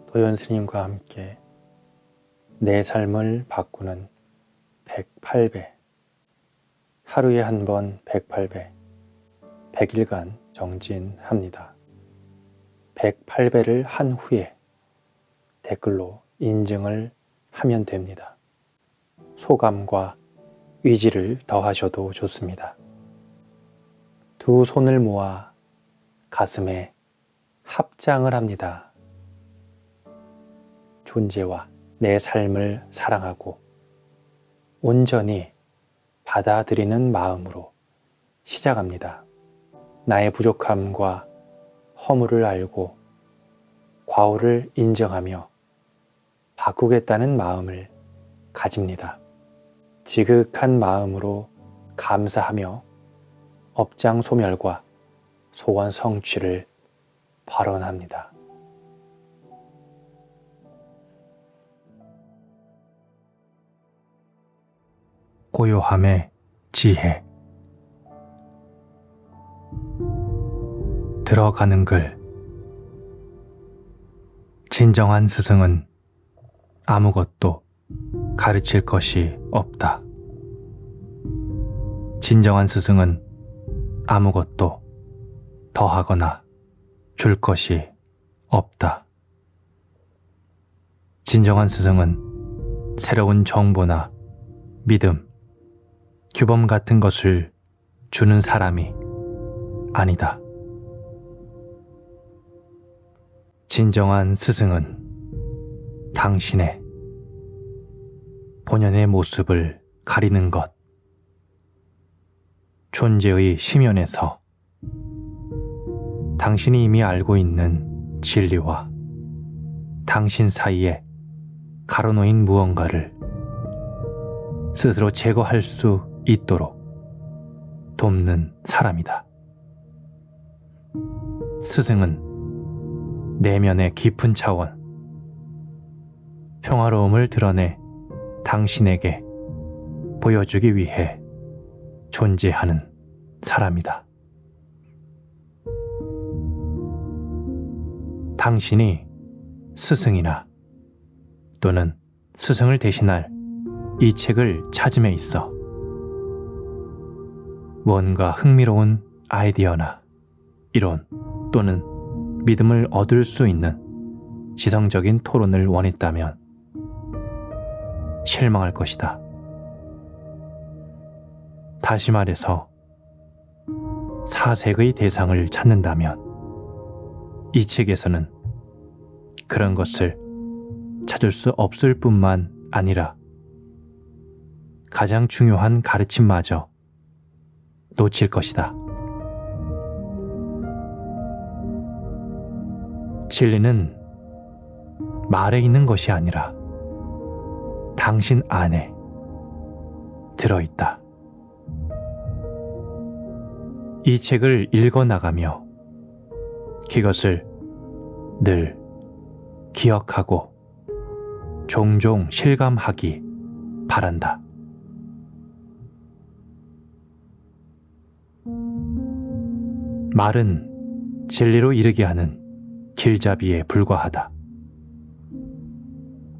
도연 스님과 함께 내 삶을 바꾸는 108배, 하루에 한 번 108배, 100일간 정진합니다. 108배를 한 후에 댓글로 인증을 하면 됩니다. 소감과 의지를 더하셔도 좋습니다. 두 손을 모아 가슴에 합장을 합니다. 존재와 내 삶을 사랑하고 온전히 받아들이는 마음으로 시작합니다. 나의 부족함과 허물을 알고 과오를 인정하며 바꾸겠다는 마음을 가집니다. 지극한 마음으로 감사하며 업장 소멸과 소원 성취를 발언합니다. 고요함의 지혜. 들어가는 글. 진정한 스승은 아무것도 가르칠 것이 없다. 진정한 스승은 아무것도 더하거나 줄 것이 없다. 진정한 스승은 새로운 정보나 믿음, 규범 같은 것을 주는 사람이 아니다. 진정한 스승은 당신의 본연의 모습을 가리는 것, 존재의 심연에서 당신이 이미 알고 있는 진리와 당신 사이에 가로놓인 무언가를 스스로 제거할 수 있도록 돕는 사람이다. 스승은 내면의 깊은 차원, 평화로움을 드러내 당신에게 보여주기 위해 존재하는 사람이다. 당신이 스승이나 또는 스승을 대신할 이 책을 찾음에 있어 뭔가 흥미로운 아이디어나 이론 또는 믿음을 얻을 수 있는 지성적인 토론을 원했다면 실망할 것이다. 다시 말해서 사색의 대상을 찾는다면 이 책에서는 그런 것을 찾을 수 없을 뿐만 아니라 가장 중요한 가르침마저 놓칠 것이다. 진리는 말에 있는 것이 아니라 당신 안에 들어있다. 이 책을 읽어나가며 그것을 늘 기억하고 종종 실감하기 바란다. 말은 진리로 이르게 하는 길잡이에 불과하다.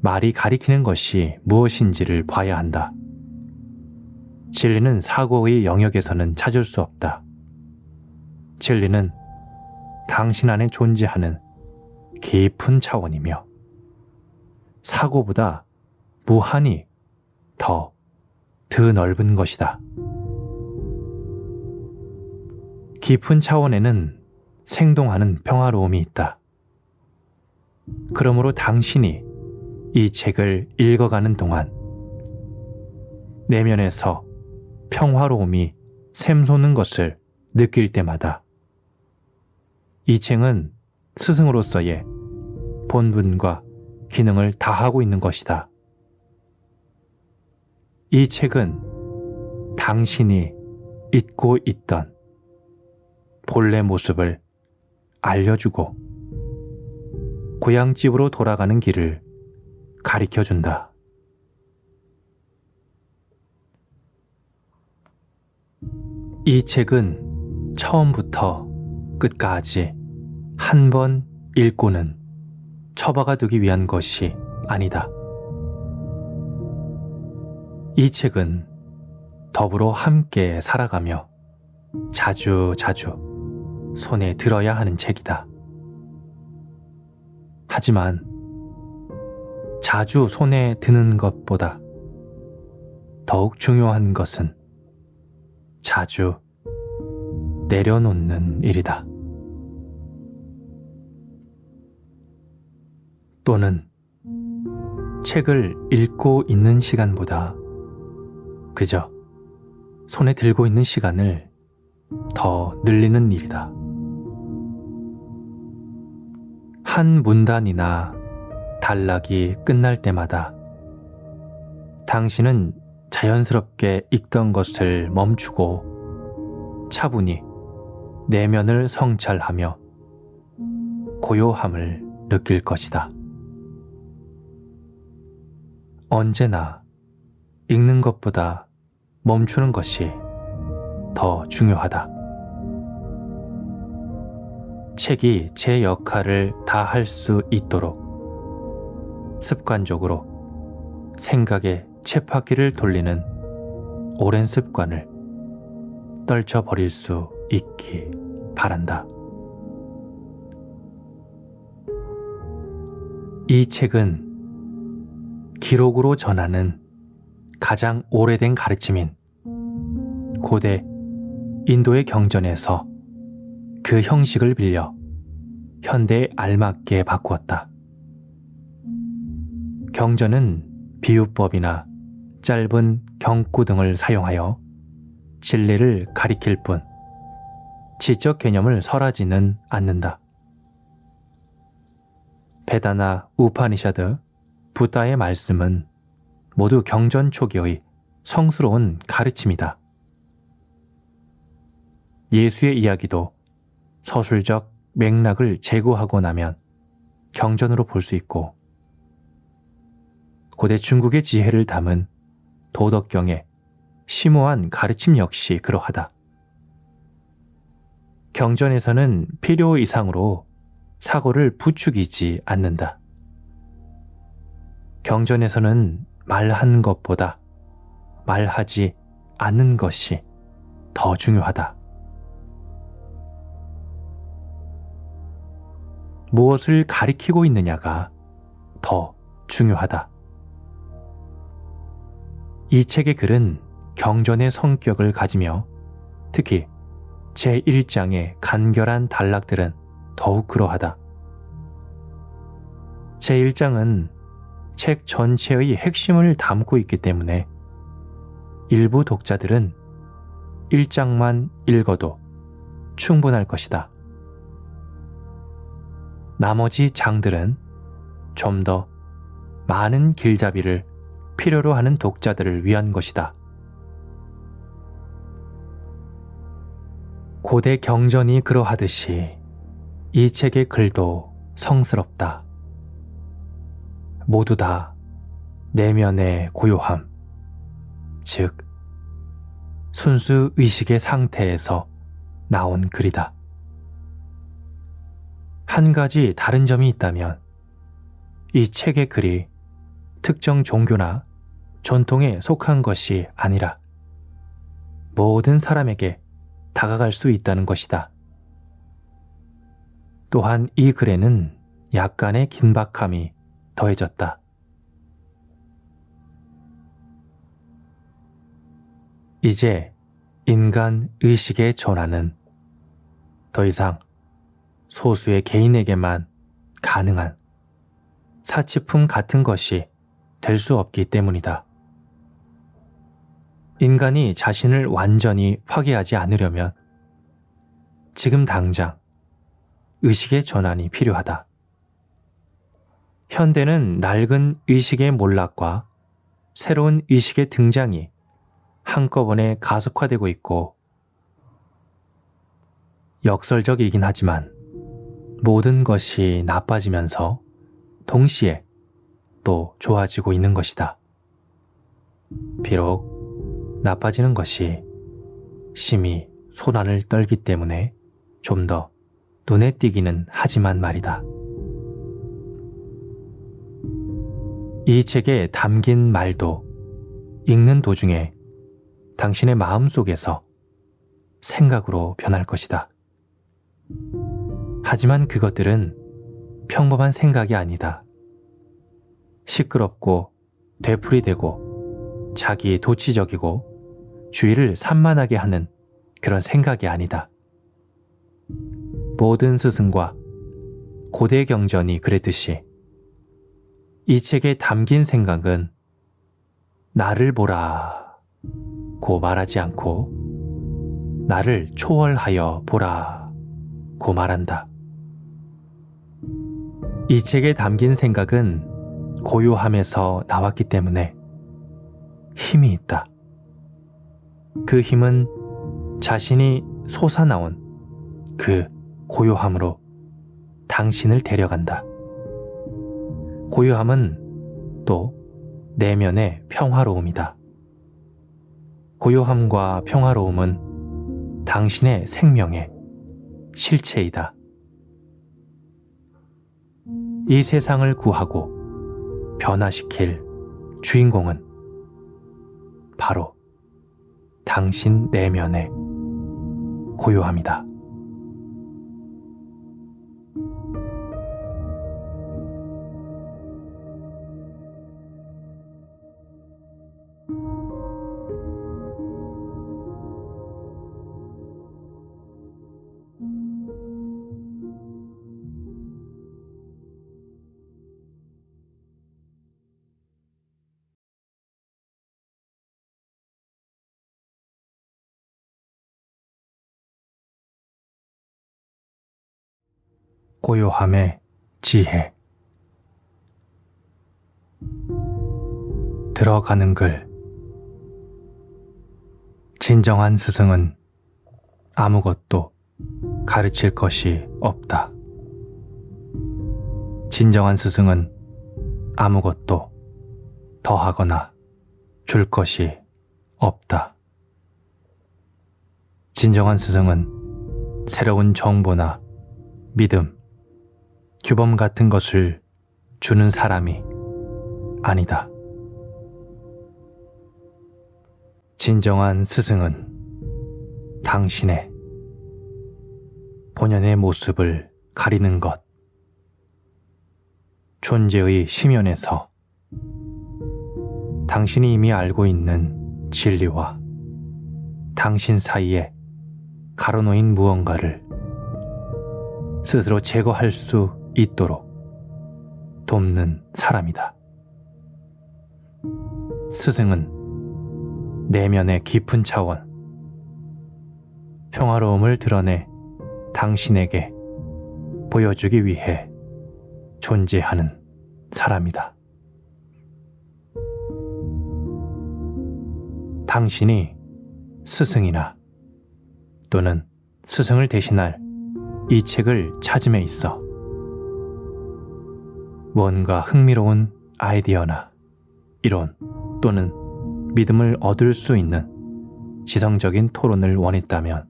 말이 가리키는 것이 무엇인지를 봐야 한다. 진리는 사고의 영역에서는 찾을 수 없다. 진리는 당신 안에 존재하는 깊은 차원이며 사고보다 무한히 더 드넓은 것이다. 깊은 차원에는 생동하는 평화로움이 있다. 그러므로 당신이 이 책을 읽어가는 동안 내면에서 평화로움이 샘솟는 것을 느낄 때마다 이 책은 스승으로서의 본분과 기능을 다하고 있는 것이다. 이 책은 당신이 잊고 있던 본래 모습을 알려주고 고향집으로 돌아가는 길을 가리켜준다. 이 책은 처음부터 끝까지 한 번 읽고는 처박아 두기 위한 것이 아니다. 이 책은 더불어 함께 살아가며 자주 손에 들어야 하는 책이다. 하지만 자주 손에 드는 것보다 더욱 중요한 것은 자주 내려놓는 일이다. 또는 책을 읽고 있는 시간보다 그저 손에 들고 있는 시간을 더 늘리는 일이다. 한 문단이나 단락이 끝날 때마다 당신은 자연스럽게 읽던 것을 멈추고 차분히 내면을 성찰하며 고요함을 느낄 것이다. 언제나 읽는 것보다 멈추는 것이 더 중요하다. 책이 제 역할을 다 할 수 있도록 습관적으로 생각의 쳇바퀴를 돌리는 오랜 습관을 떨쳐버릴 수 있기 바란다. 이 책은 기록으로 전하는 가장 오래된 가르침인 고대 인도의 경전에서 그 형식을 빌려 현대에 알맞게 바꾸었다. 경전은 비유법이나 짧은 경구 등을 사용하여 진리를 가리킬 뿐 지적 개념을 설하지는 않는다. 베다나 우파니샤드, 부다의 말씀은 모두 경전 초기의 성스러운 가르침이다. 예수의 이야기도 서술적 맥락을 제거하고 나면 경전으로 볼 수 있고, 고대 중국의 지혜를 담은 도덕경의 심오한 가르침 역시 그러하다. 경전에서는 필요 이상으로 사고를 부추기지 않는다. 경전에서는 말한 것보다 말하지 않는 것이 더 중요하다. 무엇을 가리키고 있느냐가 더 중요하다. 이 책의 글은 경전의 성격을 가지며 특히 제1장의 간결한 단락들은 더욱 그러하다. 제1장은 책 전체의 핵심을 담고 있기 때문에 일부 독자들은 1장만 읽어도 충분할 것이다. 나머지 장들은 좀 더 많은 길잡이를 필요로 하는 독자들을 위한 것이다. 고대 경전이 그러하듯이 이 책의 글도 성스럽다. 모두 다 내면의 고요함, 즉 순수 의식의 상태에서 나온 글이다. 한 가지 다른 점이 있다면 이 책의 글이 특정 종교나 전통에 속한 것이 아니라 모든 사람에게 다가갈 수 있다는 것이다. 또한 이 글에는 약간의 긴박함이 더해졌다. 이제 인간 의식의 전환은 더 이상 소수의 개인에게만 가능한 사치품 같은 것이 될 수 없기 때문이다. 인간이 자신을 완전히 파괴하지 않으려면 지금 당장 의식의 전환이 필요하다. 현대는 낡은 의식의 몰락과 새로운 의식의 등장이 한꺼번에 가속화되고 있고, 역설적이긴 하지만 모든 것이 나빠지면서 동시에 또 좋아지고 있는 것이다. 비록 나빠지는 것이 심히 소란을 떨기 때문에 좀 더 눈에 띄기는 하지만 말이다. 이 책에 담긴 말도 읽는 도중에 당신의 마음속에서 생각으로 변할 것이다. 하지만 그것들은 평범한 생각이 아니다. 시끄럽고 되풀이되고 자기 도치적이고 주의를 산만하게 하는 그런 생각이 아니다. 모든 스승과 고대 경전이 그랬듯이 이 책에 담긴 생각은 나를 보라 고 말하지 않고 나를 초월하여 보라 고 말한다. 이 책에 담긴 생각은 고요함에서 나왔기 때문에 힘이 있다. 그 힘은 자신이 솟아나온 그 고요함으로 당신을 데려간다. 고요함은 또 내면의 평화로움이다. 고요함과 평화로움은 당신의 생명의 실체이다. 이 세상을 구하고 변화시킬 주인공은 바로 당신 내면의 고요함이다. 고요함의 지혜. 들어가는 글. 진정한 스승은 아무것도 가르칠 것이 없다. 진정한 스승은 아무것도 더하거나 줄 것이 없다. 진정한 스승은 새로운 정보나 믿음, 규범 같은 것을 주는 사람이 아니다. 진정한 스승은 당신의 본연의 모습을 가리는 것, 존재의 심연에서 당신이 이미 알고 있는 진리와 당신 사이에 가로놓인 무언가를 스스로 제거할 수 있도록 돕는 사람이다. 스승은 내면의 깊은 차원, 평화로움을 드러내 당신에게 보여주기 위해 존재하는 사람이다. 당신이 스승이나 또는 스승을 대신할 이 책을 찾음에 있어 뭔가 흥미로운 아이디어나 이론 또는 믿음을 얻을 수 있는 지성적인 토론을 원했다면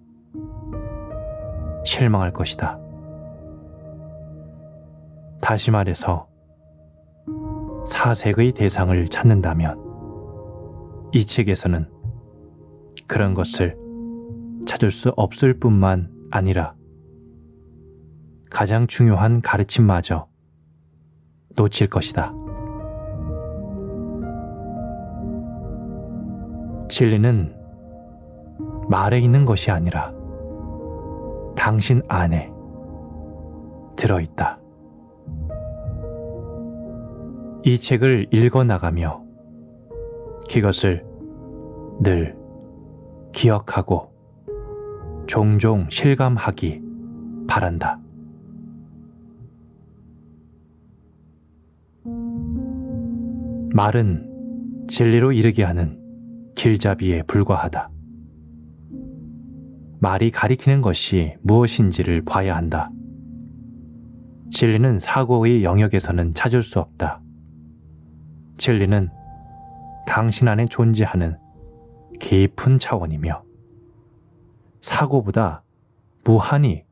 실망할 것이다. 다시 말해서 사색의 대상을 찾는다면 이 책에서는 그런 것을 찾을 수 없을 뿐만 아니라 가장 중요한 가르침마저 놓칠 것이다. 진리는 말에 있는 것이 아니라 당신 안에 들어있다. 이 책을 읽어나가며 그것을 늘 기억하고 종종 실감하기 바란다. 말은 진리로 이르게 하는 길잡이에 불과하다. 말이 가리키는 것이 무엇인지를 봐야 한다. 진리는 사고의 영역에서는 찾을 수 없다. 진리는 당신 안에 존재하는 깊은 차원이며 사고보다 무한히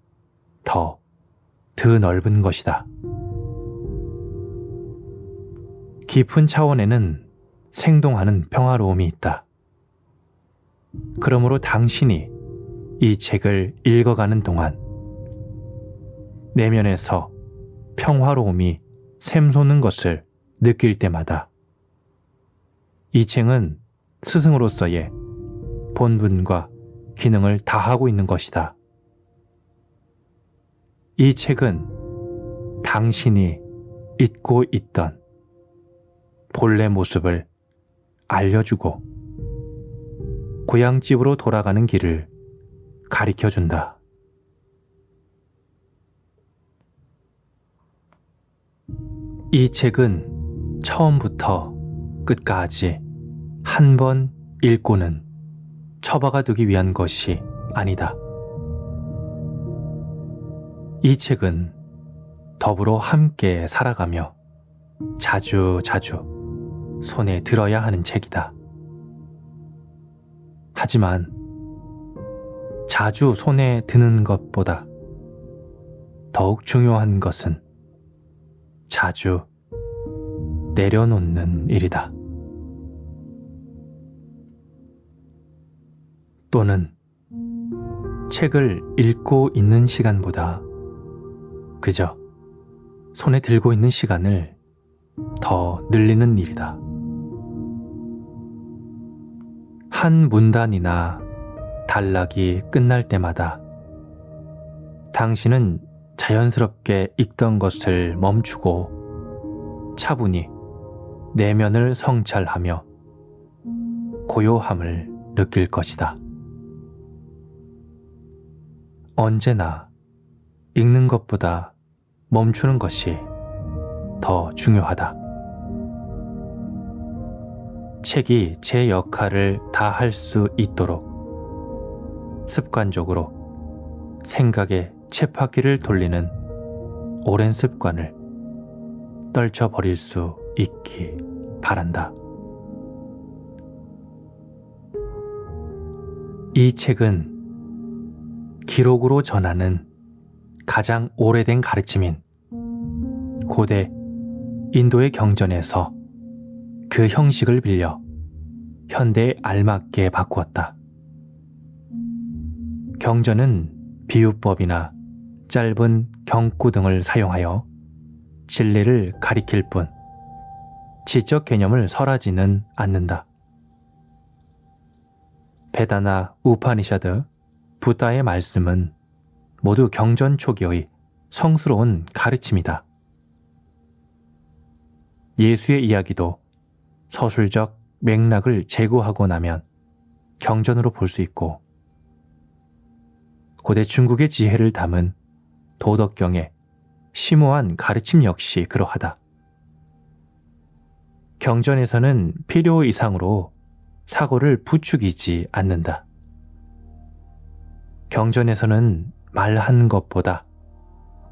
더 드넓은 것이다. 깊은 차원에는 생동하는 평화로움이 있다. 그러므로 당신이 이 책을 읽어가는 동안 내면에서 평화로움이 샘솟는 것을 느낄 때마다 이 책은 스승으로서의 본분과 기능을 다하고 있는 것이다. 이 책은 당신이 잊고 있던 본래 모습을 알려주고 고향집으로 돌아가는 길을 가리켜준다. 이 책은 처음부터 끝까지 한 번 읽고는 처박아 두기 위한 것이 아니다. 이 책은 더불어 함께 살아가며 자주 손에 들어야 하는 책이다. 하지만 자주 손에 드는 것보다 더욱 중요한 것은 자주 내려놓는 일이다. 또는 책을 읽고 있는 시간보다 그저 손에 들고 있는 시간을 더 늘리는 일이다. 한 문단이나 단락이 끝날 때마다 당신은 자연스럽게 읽던 것을 멈추고 차분히 내면을 성찰하며 고요함을 느낄 것이다. 언제나 읽는 것보다 멈추는 것이 더 중요하다. 책이 제 역할을 다할 수 있도록 습관적으로 생각의 쳇바퀴를 돌리는 오랜 습관을 떨쳐버릴 수 있기 바란다. 이 책은 기록으로 전하는 가장 오래된 가르침인 고대 인도의 경전에서 그 형식을 빌려 현대에 알맞게 바꾸었다. 경전은 비유법이나 짧은 경구 등을 사용하여 진리를 가리킬 뿐 지적 개념을 설하지는 않는다. 베다나 우파니샤드, 부다의 말씀은 모두 경전 초기의 성스러운 가르침이다. 예수의 이야기도 서술적 맥락을 제거하고 나면 경전으로 볼 수 있고, 고대 중국의 지혜를 담은 도덕경의 심오한 가르침 역시 그러하다. 경전에서는 필요 이상으로 사고를 부추기지 않는다. 경전에서는 말한 것보다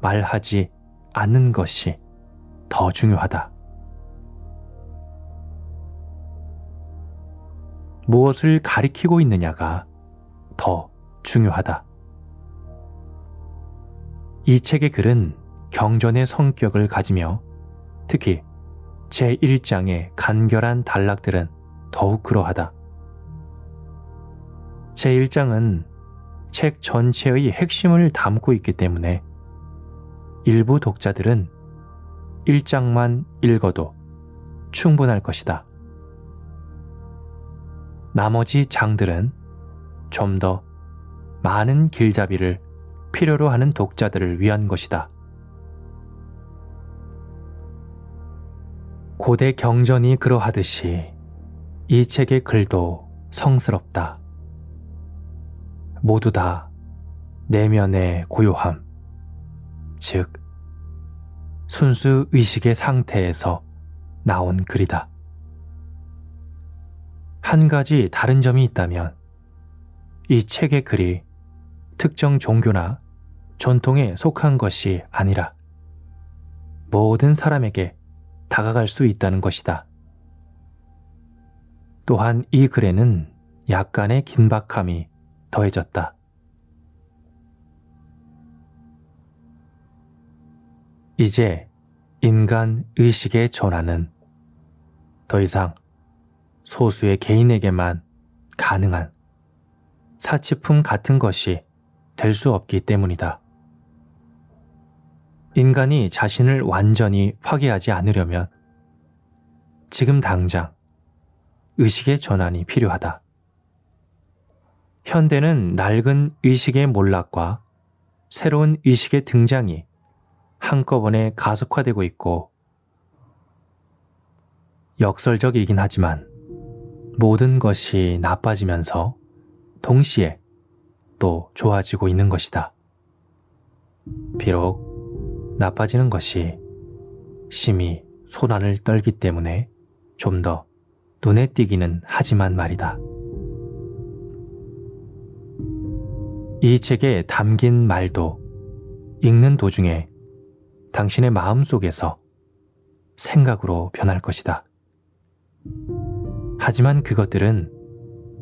말하지 않는 것이 더 중요하다. 무엇을 가리키고 있느냐가 더 중요하다. 이 책의 글은 경전의 성격을 가지며 특히 제1장의 간결한 단락들은 더욱 그러하다. 제1장은 책 전체의 핵심을 담고 있기 때문에 일부 독자들은 1장만 읽어도 충분할 것이다. 나머지 장들은 좀 더 많은 길잡이를 필요로 하는 독자들을 위한 것이다. 고대 경전이 그러하듯이 이 책의 글도 성스럽다. 모두 다 내면의 고요함, 즉 순수 의식의 상태에서 나온 글이다. 한 가지 다른 점이 있다면 이 책의 글이 특정 종교나 전통에 속한 것이 아니라 모든 사람에게 다가갈 수 있다는 것이다. 또한 이 글에는 약간의 긴박함이 더해졌다. 이제 인간 의식의 전환은 더 이상 소수의 개인에게만 가능한 사치품 같은 것이 될 수 없기 때문이다. 인간이 자신을 완전히 파괴하지 않으려면 지금 당장 의식의 전환이 필요하다. 현대는 낡은 의식의 몰락과 새로운 의식의 등장이 한꺼번에 가속화되고 있고, 역설적이긴 하지만 모든 것이 나빠지면서 동시에 또 좋아지고 있는 것이다. 비록 나빠지는 것이 심히 소란을 떨기 때문에 좀 더 눈에 띄기는 하지만 말이다. 이 책에 담긴 말도 읽는 도중에 당신의 마음속에서 생각으로 변할 것이다. 하지만 그것들은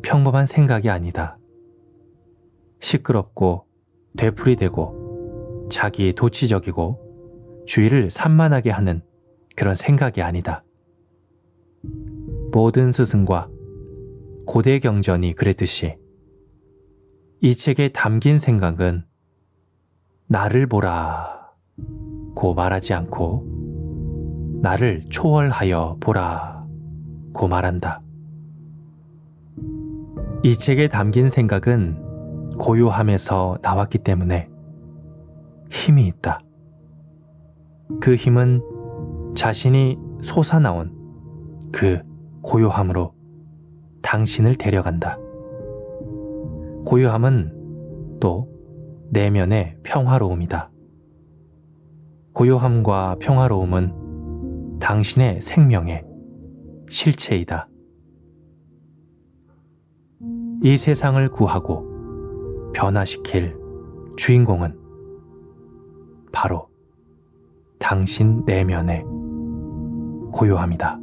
평범한 생각이 아니다. 시끄럽고 되풀이되고 자기 도취적이고 주의를 산만하게 하는 그런 생각이 아니다. 모든 스승과 고대 경전이 그랬듯이 이 책에 담긴 생각은 나를 보라 고 말하지 않고 나를 초월하여 보라 고 말한다. 이 책에 담긴 생각은 고요함에서 나왔기 때문에 힘이 있다. 그 힘은 자신이 솟아나온 그 고요함으로 당신을 데려간다. 고요함은 또 내면의 평화로움이다. 고요함과 평화로움은 당신의 생명의 실체이다. 이 세상을 구하고 변화시킬 주인공은 바로 당신 내면의 고요함이다.